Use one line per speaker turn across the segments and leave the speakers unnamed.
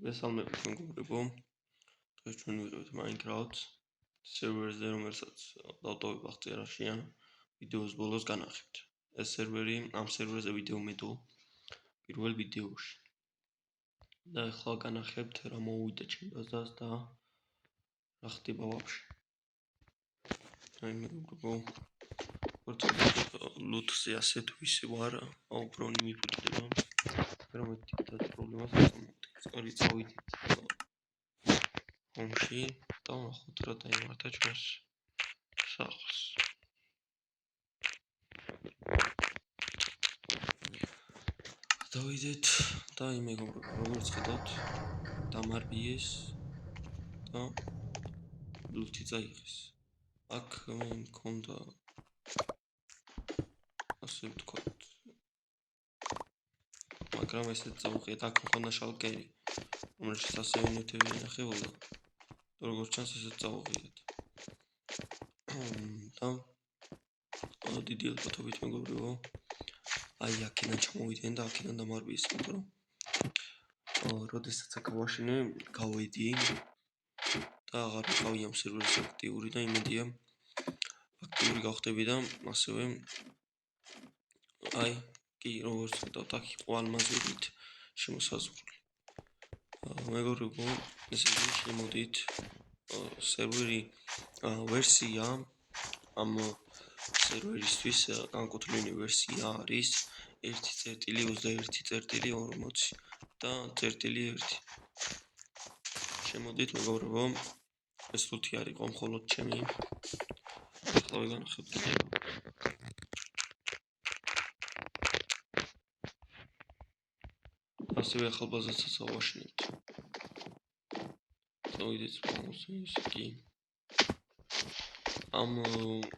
მესალმებით მეგობრებო, დღეს ჩვენ ვიღებთ Minecraft სერვერზე, რომელსაც დავტოვებ აღწერაში ან ვიდეოს ბოლოს განახებთ. ეს სერვერი ამ სერვერზე ვიდეო მედო პირველ ვიდეოში. და ახლა განახებთ რა მოვიდა ჩემ ბაზას და რა ხდება ვაფშე. აი მეგობრებო, ლუთზე ასე თუ ისე ვარ, აუბრუნი მიფუტდება. რომ მეთქით პრობლემას გამოვიდეს. კარგი, წავიდეთ ომში და ნახოთ რა დაიმართა ჩვენს სახლს. დავიდეთ და აი მეგობრებო, როგორც ხედავთ, დამარბიეს და ლუთი წაიღეს. აქ მე მქონდა ასე ვთქვათ, მაგრამ ესეც წავუყიეთ, აქ მქონდა შალკერი, რომელშიც ასე უნიტები ინახებოდა. როგორც ჩანს, ესეც წავუყიეთ. და დიდი ელფათობით მეგობრებო, აი აქედან ჩამოვიდნენ და აქედან დამარბიეს, იმიტომ რომ როდესაც აქ ვაშინე, გავედი და აღარ ვიყავი ამ სერვერზე აქტიური და იმედია აქტიური გავხდები და ასევე აი კი როგორც ხედავთ, აქ იყო ალმაზებით შემოსაზღვრული. მეგობრებო, ესე იგი შემოდით სერვერი ვერსია ამ სერვერისთვის განკუთვნილი ვერსია არის 1.21.40 და 1.1. შემოდით მეგობრებო, ეს ლუთი არ იყო მხოლოდ ჩემი. ახლა ვიგანახებთ. ასევე ახალ ბაზასაც ავაშენებთ. დავიდეთ ეს კი ამ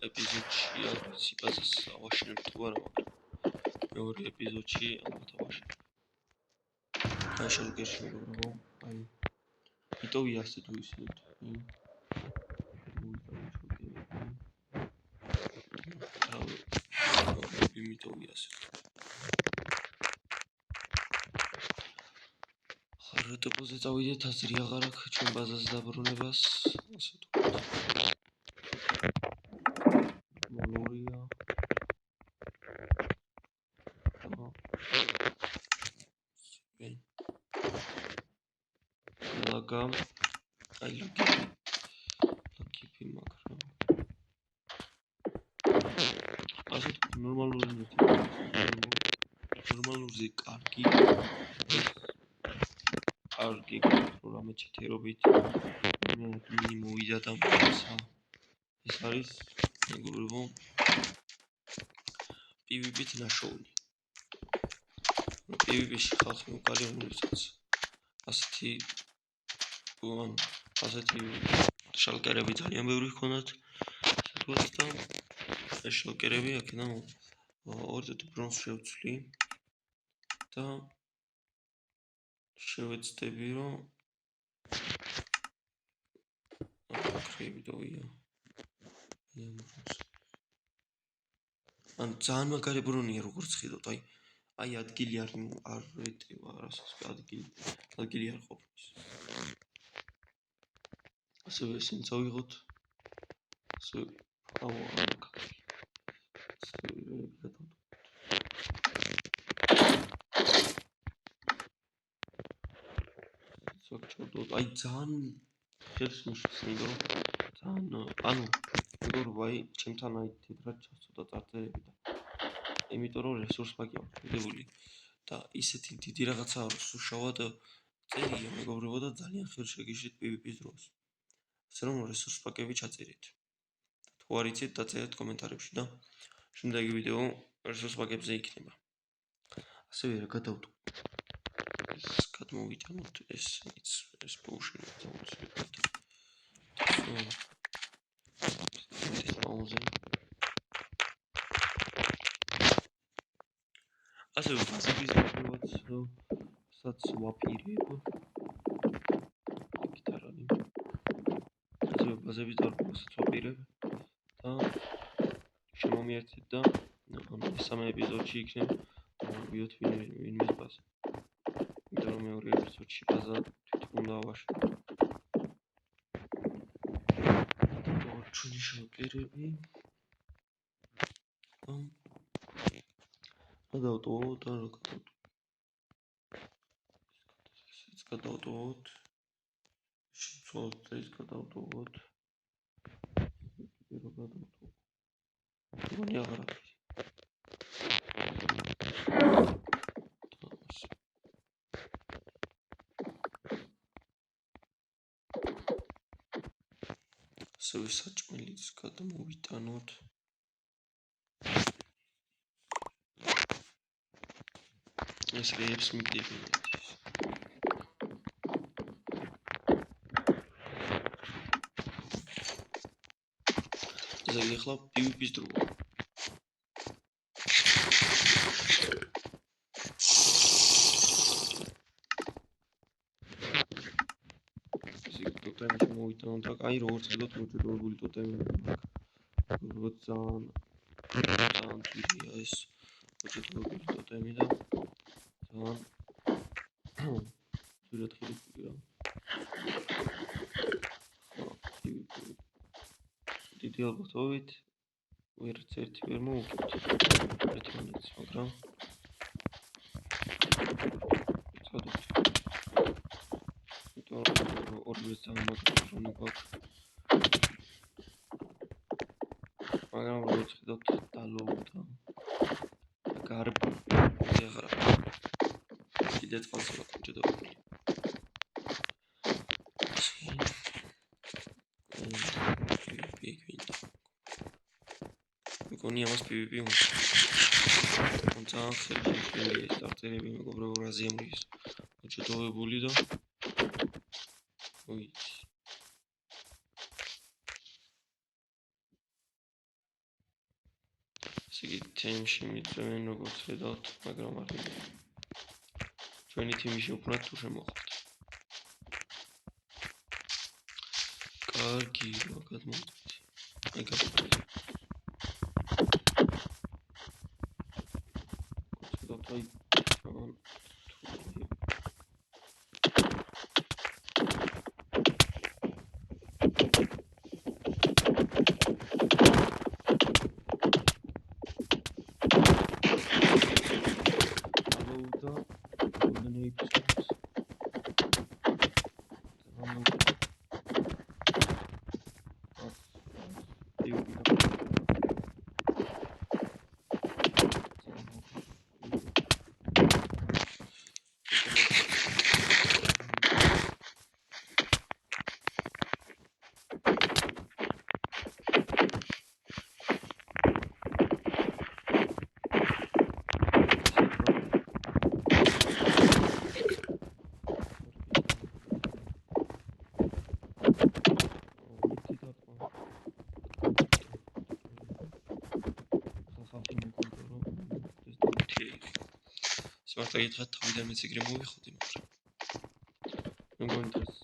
ეპიზოდში არის ბაზას ავაშენებთ თუ არა, მაგრამ მეორე ეპიზოდში ალბათ ავაშენებ. აი შალკერში მეგობრებო, აი იტოვია ასე თუ ისე იმიტოვია ასე. როტოპოზე წავიდეთ, აზრი აღარ აქვს ჩვენ ბაზაზე დაბრუნებას, ასე თუ მოლორია. ლაგა, აი ლაგები მაგრამ ასე ნორმალურზე კარგი რამე ჩეთერობით მე მოვიდა და მოიცა. ეს არის მეგობრებო PvP-ით ნაშოვნი. PvP-ში ხალხი უკალია, რომელსაც ასეთი შალკერები ძალიან ბევრი ჰქონდათ სიტუაცია და ეს შალკერები აქედან ორ ბრონზს შევცვლი და შევეცდები რომ აკრებდოია ან ძალიან მაგარი ბრონია როგორც ხედავთ, აი ადგილი არ ეტევა რასაც ადგილი არ ყოფნის. ასევე ესენი წავიღოთ. აი ძალიან ხელს მოშლის, იმიტომ რომ ძალიან მეგობრებო, აი ჩემთან აი თეთრად ჩავწოდა წარწერები და იმიტომ რომ რესურს პაკი აქვს მოდებული და ისეთი დიდი რაღაცა უშავად წერია მეგობრებო და ძალიან ხელშეკიშით PvP-ის დროს. ასე რომ რესურს პაკები ჩაწერეთ. თუ არ იცით, დაწერეთ კომენტარებში და შემდეგი ვიდეო რესურს პაკებზე იქნება. ასევე რა გადავდო. ეს გადმოვიტანოთ ეს პოუშენი დავუცეთ. ასევე ბაზების დაბლოაც საც ვაპირებ. გიტარანი. ასევე ბაზების დაბლოსაც ვაპირებ და შემომიერთეთ და მესამე ეპიზოდში იქნება დავიოთ ვინმეს ბაზა. იმიტომ რომ მეორე ეპიზოდში ბაზა უნდა ავაშო. ჩვენი შოკერები. გადავტოვოთ და რა გადავტოვოთ. ეს გადავტოვოთ. შეცვალოთ ეს გადავტოვოთ. რა გადავტოვოთ. მგონი აღარ არის. ასევე საჭმელიც გადმოვიტანოთ. ეს რეებს მიგდებიან. ესე იგი ახლა PvP-ს დროა. ტოტემი შემოვიტანოთ და აი როგორც ხედავთ მოჭედებული ტოტემები მაქვს. როგორც ძალიან ძვირია ეს მოჭედებული ტოტემი და ძალიან ძვირად ხილიფული რა. დიდი ალბათობით ვერც ერთი ვერ მოვუწევთ ერთმანეთს, მაგრამ ვიწყდით. ორივეს ძალიან მაგარი დრონი გვაქვს. მაგრამ როგორც ხედავთ დალოუდა გარბი აღარა. კიდე წყალს აქვს მოჭედებული. მგონი ამას PvP უნდა. ძალიან ხელფასია ეს დაფწერები მეგობრებო რა ზემლის მოჭედებული და ой. ისე თემში მიწვევენ როგორც ხედავთ, მაგრამ არ მიგია. ჩვენი თემი შეუქმნათ თუ შემოხვალთ. კარგი, რა გადმოვიდეთ. აი გავიდეთ. ხედავთ აი ძალიან მარტო ითხრათ თავიდან მეც ეგრე მოვიხოდი, მაგრამ მე მგონი დღეს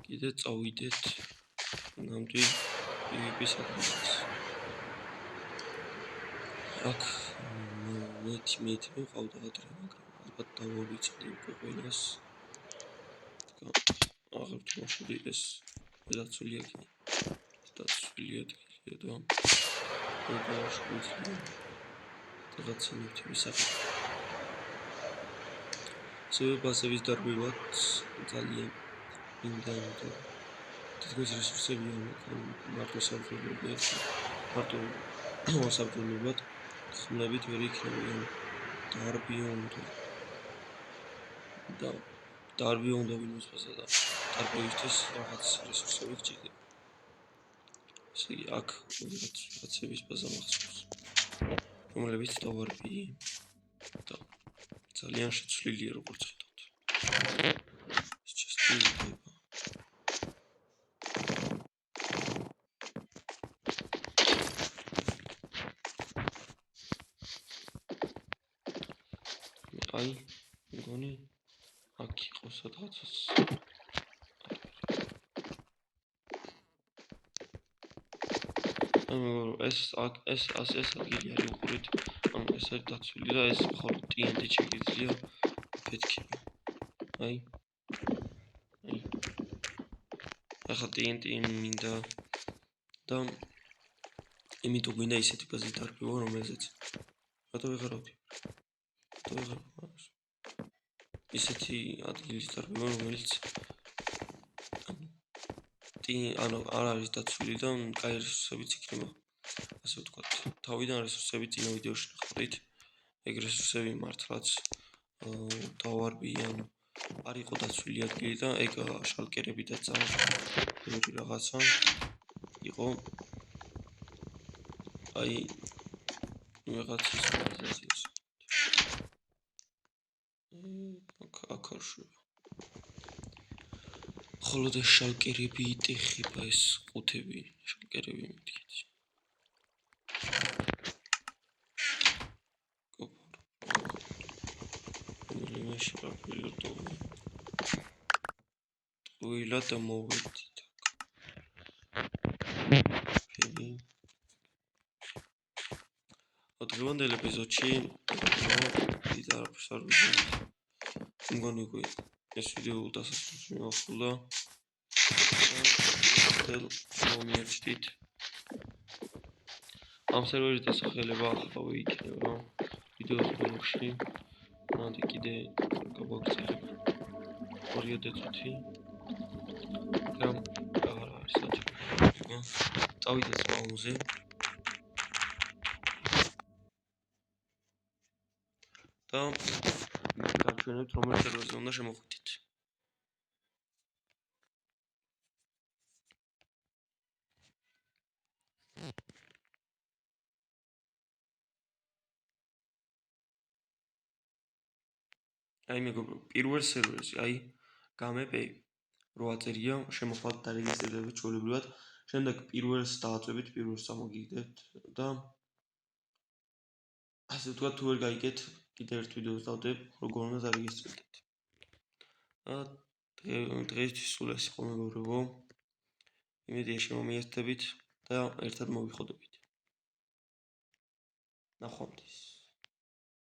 კიდე წავიდეთ ნამდვილ PvP-ს. აქ მეც მიყავდა ადრე, მაგრამ ალბათ დავავიწყდი უკვე ყველას. აღარ თამაშობდი ეს დაცული ადგილი. დაცული ადგილია და რაღაცნაირად ვისახებ. ბაზების დარბივად ძალიან მინდა იმიტომ თითქოს რესურსები არ მაქვს მარტო საბრძოლოებად მარტო საბრძოლოებად ხმლებით ვერ იქნებიან დარბი უნდა ვინმესპასა და დარბევისთვის რაღაც რესურსები გჭირდება. ესე იგი აქ რაღაცების ბაზა მახსოვს, რომლებიც დავარბი და ძალიან შეცვლილია როგორც ხედავთ. ეს ჩესტილი აი მგონი აქ იყო სადღაცას ეს ადგილი არის უყურით ანუ ეს არის დაცული და ეს მხოლოდ TNT-ით შეგიძლია ფეთქება. აი. ახლა TNT მინდა და იმიტომ გვინდა ისეთი ბაზი დარბევა, რომელზეც რატო ვეღარავდი? ისეთი ადგილის დარბევა, რომელიც ანუ არ არის დაცული და კაი რესურსებიც იქნება. ასე ვთქვათ, თავიდან რესურსები წინა ვიდეოში ნახავთ. ეგ რესურსები მართლაც დავარბი, ანუ არ იყო დაცული ადგილი და ეგ შალკერები და ბევრი რაღაცა იყო. აი ვიღაცის ბაზაზეც. აკარშვება. ხოლო და შალკერები იტეხება ეს ყუთები, შალკერები მიდიეთ. Uila და მოვედით აქ. დღევანდელ ეპიზოდში დიდ არაფერს არ ვიძახით. მგონი ეს ვიდეო დასასრულს მივახვილა. მომიერთით. ამ სერვერის დასახელება ახლა ვიქნება ვიდეოს ბოლოში. ნადი კიდე გავაგრძელებ 2 წუთი. და აღარ არის საჭირო. წავიდეთ პაუზე. და გავჩვენებთ რომელ სერვერზე უნდა შემოხვიდეთ. აი მეგობრო, პირველ სერვერზე, აი გამეპეი 8 წერია, შემოხვალთ და რეგისტრირდებით ჩვეულებრივად. შემდეგ პირველს დააწვევით, პირველს წამოგიგდებთ და ასე ვთქვათ, თუ ვერ გაიგეთ, კიდე ერთ ვიდეოს დავდებ, როგორ უნდა დარეგისტრირდეთ. დღეისთვის სულ ეს იყო მეგობრებო. იმედია შემომიერთდებით და ერთად მოვიხოდებით. ნახვამდის.